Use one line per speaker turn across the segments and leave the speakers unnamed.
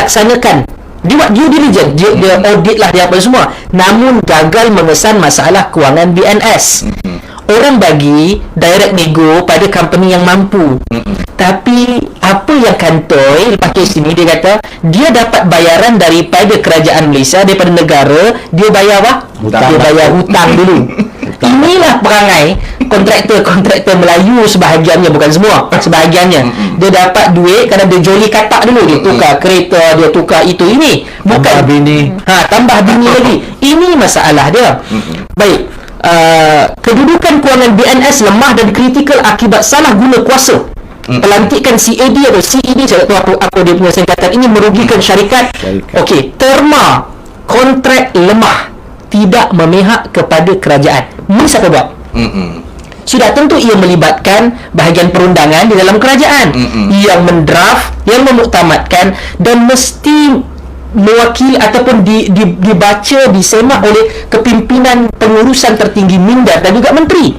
dilaksanakan. Dia buat due diligence, dia audit lah, dia apa semua, namun gagal mengesan masalah kewangan BNS. Orang bagi direct nego pada company yang mampu. Tapi apa yang kantoi lepas kes ini, dia kata dia dapat bayaran daripada kerajaan Malaysia, daripada negara, dia bayar apa? Dia bayar hutang dulu. Inilah perangai kontraktor Melayu sebahagiannya, bukan semua, sebahagiannya. Dia dapat duit kerana dia joli katak dulu, dia tukar kereta, dia tukar itu ini, bukan
tambah bini.
Tambah bini lagi. Ini masalah dia. Baik, kedudukan kewangan BNS lemah dan kritikal akibat salah guna kuasa. Pelantikan CAD atau CED, saya tak tahu apa dia punya singkatan ini, merugikan syarikat. Okey, terma kontrak lemah, tidak memihak kepada kerajaan. Ini siapa buat? Sudah tentu ia melibatkan bahagian perundangan di dalam kerajaan yang mendraft, yang memuktamadkan, dan mesti mewakili ataupun dibaca, disemak oleh kepimpinan pengurusan tertinggi Minda dan juga menteri.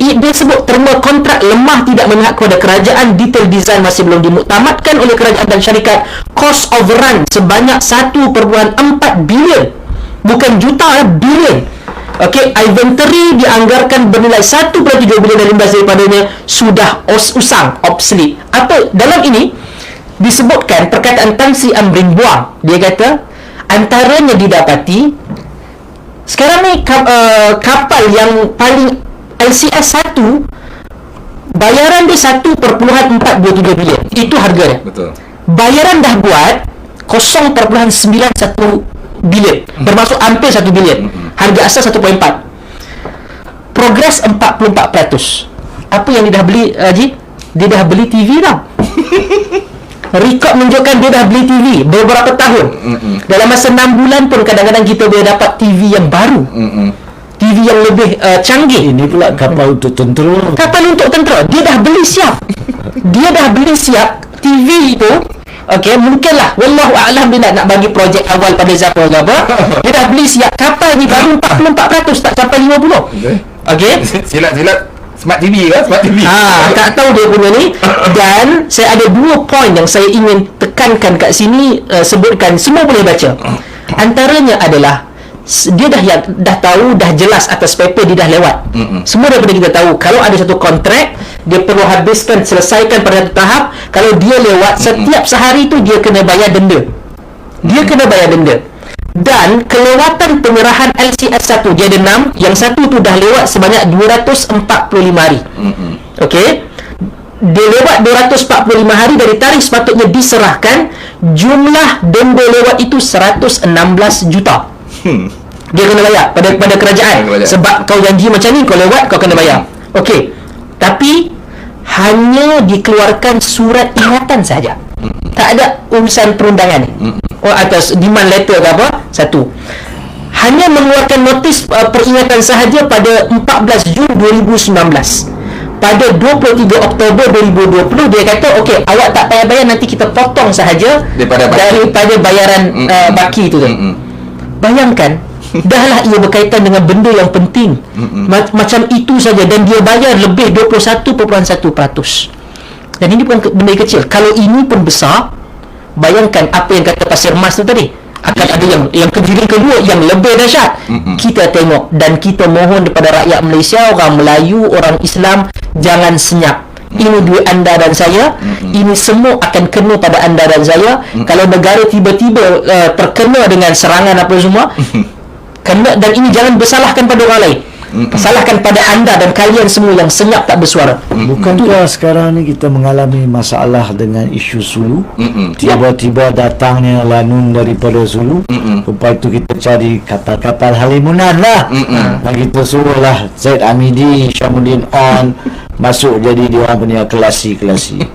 Dia sebut terma kontrak lemah, tidak memihak kepada kerajaan, detail design masih belum dimuktamadkan oleh kerajaan dan syarikat, cost overrun sebanyak 1.4 bilion, bukan juta, bilion. Okey, inventory dianggarkan bernilai 1.3 bilion dan imbas daripadanya sudah usang, obsolete. Apa dalam ini disebutkan perkataan Tan Sri Amrin Buang. Dia kata antaranya didapati sekarang ni kapal yang paling LCS 1 bayaran dia 1.423 bilion. Itu harga dia.
Betul.
Bayaran dah buat 0.91 bilion, bermaksud hampir 1 bilion. Harga asal 1.4. Progress 44%. Apa yang dia dah beli, Haji? Dia dah beli TV tau. Rekod menunjukkan dia dah beli TV beberapa tahun. Dalam masa 6 bulan pun kadang-kadang kita boleh dapat TV yang baru, TV yang lebih canggih.
Ini pula kapal untuk tentera.
Kapal untuk tentera. Dia dah beli siap. Dia dah beli siap TV itu. Okey, mungkinlah wallahu a'lam bila nak bagi projek awal pada Zafar ke apa. Dia dah beli siap. Kapal ni baru 44%, tak sampai 50. Okey.
Silat Smart TV ke? Smart TV.
Tak tahu dia punya ni. Dan saya ada 2 poin yang saya ingin tekankan kat sini, sebutkan, semua boleh baca. Antaranya adalah dia dah tahu, dah jelas atas paper, dia dah lewat. Semua daripada kita tahu, kalau ada satu kontrak, dia perlu habiskan, selesaikan pada satu tahap. Kalau dia lewat, setiap sehari tu dia kena bayar denda. Dia kena bayar denda. Dan kelewatan penyerahan LCS 1, dia ada 6, yang satu tu dah lewat sebanyak 245 hari. Okey, dia lewat 245 hari dari tarikh sepatutnya diserahkan. Jumlah denda lewat itu 116 juta. Dia kena bayar pada kerajaan. Sebab kau janji macam ni, kau lewat, kau kena bayar. Okey, tapi hanya dikeluarkan surat ingatan saja. Tak ada urusan perundangan ni. Atas demand letter ke apa. Satu, hanya mengeluarkan notis peringatan sahaja pada 14 Jun 2019. Pada 23 Oktober 2020 dia kata okey, awak tak payah bayar, nanti kita potong sahaja daripada bayaran baki itu tu. Bayangkan, dahlah ia berkaitan dengan benda yang penting macam itu saja, dan dia bayar lebih 21.1%. Dan ini bukan benda kecil. Kalau ini pun besar, bayangkan apa yang kata Pasir Mas tu tadi, akan ada yang kejadian kedua yang lebih dahsyat. Kita tengok dan kita mohon kepada rakyat Malaysia, orang Melayu, orang Islam, jangan senyap. Ini duit anda dan saya. Ini semua akan kena pada anda dan saya. Kalau negara tiba-tiba terkena dengan serangan apa semua, kena, dan ini jangan bersalahkan pada orang lain. Salahkan pada anda dan kalian semua yang senyap tak bersuara.
Bukankah sekarang ni kita mengalami masalah dengan isu Sulu? Tiba-tiba datangnya lanun daripada Sulu. Lepas itu kita cari kapal-kapal halimunan lah. Dan kita suruhlah Zaid Amidi, Syamuddin On masuk jadi dia orang punya kelasi-kelasi.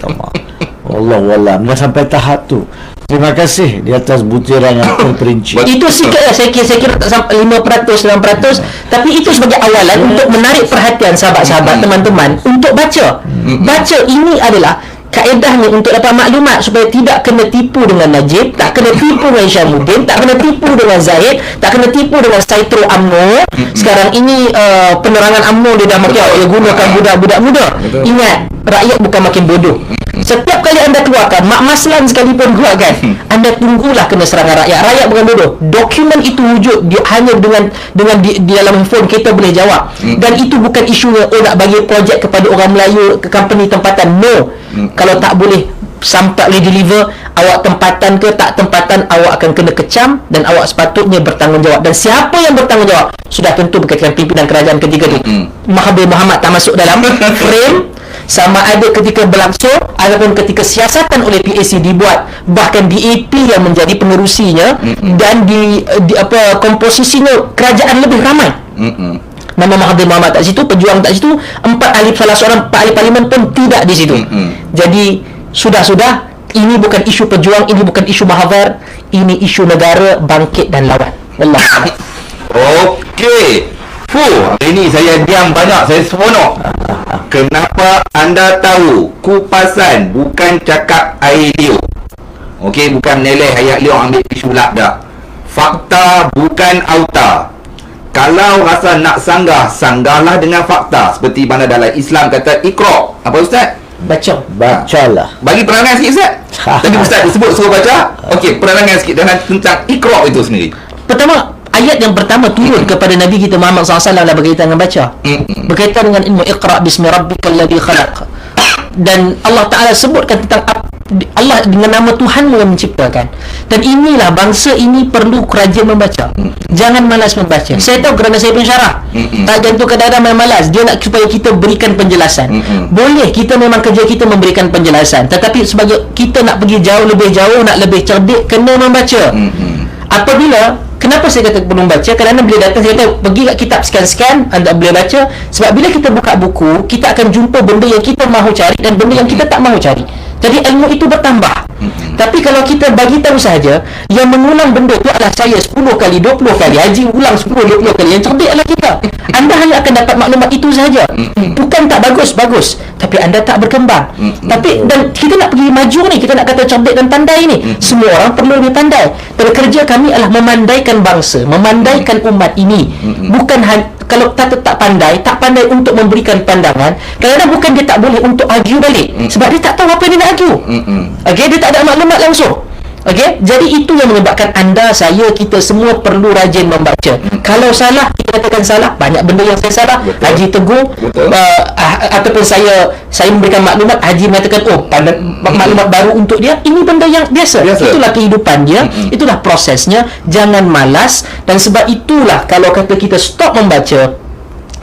Wallahualam. Dah sampai tahap tu. Terima kasih di atas butiran yang terperinci.
Itu sikit lah, saya kira tak sampai 5%, 6%. Tapi itu sebagai awalan untuk menarik perhatian sahabat-sahabat, teman-teman, untuk baca. Baca ini adalah kaedahnya untuk dapat maklumat, supaya tidak kena tipu dengan Najib, tak kena tipu dengan Syamuddin, tak kena tipu dengan Zaid, tak kena tipu dengan Saitro UMNO. Sekarang ini penerangan UMNO dia dah makin, dia gunakan budak-budak muda. Ingat, rakyat bukan makin bodoh. Setiap kali anda keluarkan, Mak Maslan sekalipun keluarkan, anda tunggulah kena serangan rakyat. Rakyat bukan bodoh. Dokumen itu wujud hanya dengan di dalam handphone kita boleh jawab. Dan itu bukan isunya nak bagi projek kepada orang Melayu ke company tempatan. No. Kalau tak boleh sampai boleh deliver, awak tempatan ke tak tempatan, awak akan kena kecam dan awak sepatutnya bertanggungjawab. Dan siapa yang bertanggungjawab sudah tentu berkaitan pimpinan kerajaan ketiga ni. Mahathir Mohamad tak masuk dalam frame, sama ada ketika berlangsung ataupun ketika siasatan oleh PAC dibuat, bahkan DAP yang menjadi pengerusinya, dan di komposisinya kerajaan lebih ramai. Nama Mahathir Mohamad tak situ, pejuang tak situ, salah seorang 4 ahli parlimen pun tidak di situ. Jadi sudah, ini bukan isu pejuang, ini bukan isu Mahathir, ini isu negara bangkit dan lawan. Allah.
Okey. Hari ni saya diam banyak, saya seronok. Kenapa anda tahu kupasan bukan cakap air liur? Okey, bukan meneleh ayat liur ambil isu lap dah. Fakta bukan auta. Kalau rasa nak sanggah, sanggahlah dengan fakta. Seperti mana dalam Islam kata Iqra. Apa Ustaz?
Bacalah.
Bagi penerangan sikit Ustaz. Tadi Ustaz disebut suruh baca. Okey, penerangan sikit tentang Iqra itu sendiri.
Pertama, ayat yang pertama turun kepada Nabi kita Muhammad SAW adalah berkaitan dengan baca. Berkaitan dengan ilmu Iqra bismi rabbikal ladzi khalaq. Dan Allah Ta'ala sebutkan tentang Allah dengan nama Tuhanmu yang menciptakan. Dan inilah bangsa ini perlu rajin membaca. Jangan malas membaca. Saya tahu kerana saya pensyarah. Tak jantung kadang-kadang malas. Dia nak supaya kita berikan penjelasan. Boleh, kita memang kerja kita memberikan penjelasan. Tetapi sebagai kita nak pergi lebih jauh, nak lebih cerdik, kena membaca. Kenapa saya kata perlu membaca? Kerana bila datang saya kata pergi kat kitab sekian-sekian, anda boleh baca. Sebab bila kita buka buku, kita akan jumpa benda yang kita mahu cari dan benda yang kita tak mahu cari. Jadi ilmu itu bertambah. Tapi kalau kita bagi tahu saja, yang mengulang benda itu adalah saya 10 kali, 20 kali, Haji ulang 10, 20 kali, yang cerdik adalah kita. Anda hanya akan dapat maklumat itu saja. Bukan tak bagus, tapi anda tak berkembang. Tapi dan kita nak pergi maju ni, kita nak kata cerdik dan pandai ni, semua orang perlu lebih pandai. Dan kerja kami adalah memandaikan bangsa, memandaikan umat ini. Bukan kalau tak pandai untuk memberikan pandangan, kadang-kadang bukan dia tak boleh untuk argue balik, sebab dia tak tahu apa yang dia nak argue. Okey, dia tak ada maklumat langsung. Okey, jadi itu yang menyebabkan anda, saya, kita semua perlu rajin membaca. Kalau salah, kita katakan salah. Banyak benda yang saya salah.
Betul.
Haji tegur, ataupun saya memberikan maklumat, Haji mengatakan maklumat baru untuk dia. Ini benda yang biasa. Itulah kehidupan dia, itulah prosesnya. Jangan malas. Dan sebab itulah kalau kata kita stop membaca,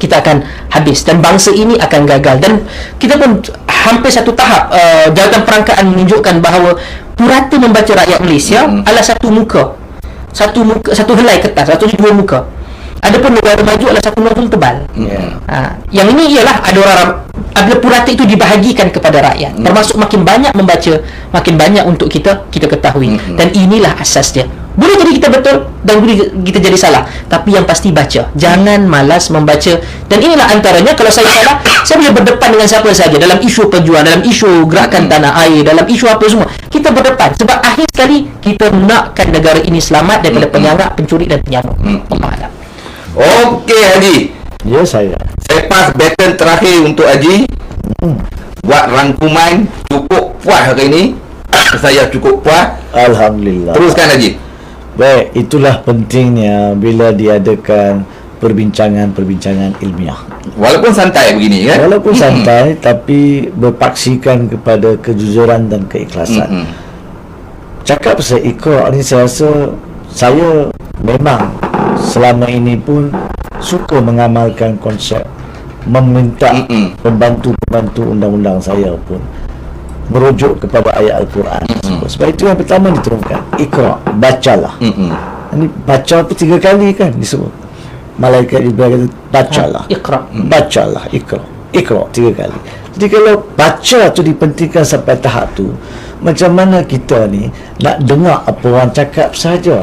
kita akan habis dan bangsa ini akan gagal. Dan kita pun hampir satu tahap, jawatan perangkaan menunjukkan bahawa purata membaca rakyat Malaysia adalah satu helai kertas, satu dua muka. Adapun negara maju adalah satu novel tebal. Yang ini ialah ada orang, apabila purata itu dibahagikan kepada rakyat, termasuk makin banyak membaca, makin banyak untuk kita ketahui. Dan inilah asas dia. Boleh jadi kita betul dan boleh kita jadi salah, tapi yang pasti baca. Jangan malas membaca. Dan inilah antaranya, kalau saya salah, saya boleh berdepan dengan siapa saja dalam isu perjuangan, dalam isu gerakan tanah air, dalam isu apa semua. Kita berdepan sebab akhir sekali kita nakkan negara ini selamat daripada penyangak, pencuri dan penyamuk. Allah.
Okey Haji.
Ya, saya
Pas baton terakhir untuk Haji. Buat rangkuman. Cukup puas hari ini. Saya cukup puas.
Alhamdulillah.
Teruskan Haji.
Baik, itulah pentingnya bila diadakan perbincangan ilmiah.
Walaupun santai begini kan.
Walaupun santai, tapi berpaksikan kepada kejujuran dan keikhlasan. Cakap pasal Iqra ni, saya rasa saya memang selama ini pun suka mengamalkan konsep meminta pembantu-pembantu undang-undang saya pun merujuk kepada ayat Al-Quran. Sebab itu yang pertama diturunkan, Iqra, bacalah. Ini baca tu 3 kali kan disebut. Malaikat Jibril kata bacalah.
Iqra.
Bacalah, Iqra. Iqra 3 kali. Jadi kalau baca tu dipentingkan sampai tahap tu, macam mana kita ni nak dengar apa orang cakap saja?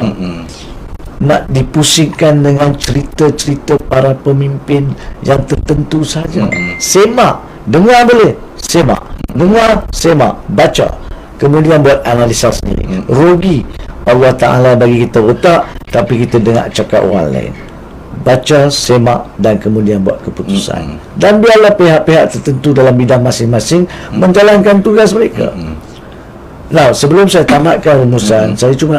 Nak dipusingkan dengan cerita-cerita para pemimpin yang tertentu saja. Semak, dengar boleh, semak, dengar, semak, baca, kemudian buat analisa sendiri. Rugi Allah Ta'ala bagi kita otak, tapi kita dengar cakap orang lain. baca, semak dan kemudian buat keputusan. Dan biarlah pihak-pihak tertentu dalam bidang masing-masing menjalankan tugas mereka. Nah, sebelum saya tamatkan rumusan, saya cuma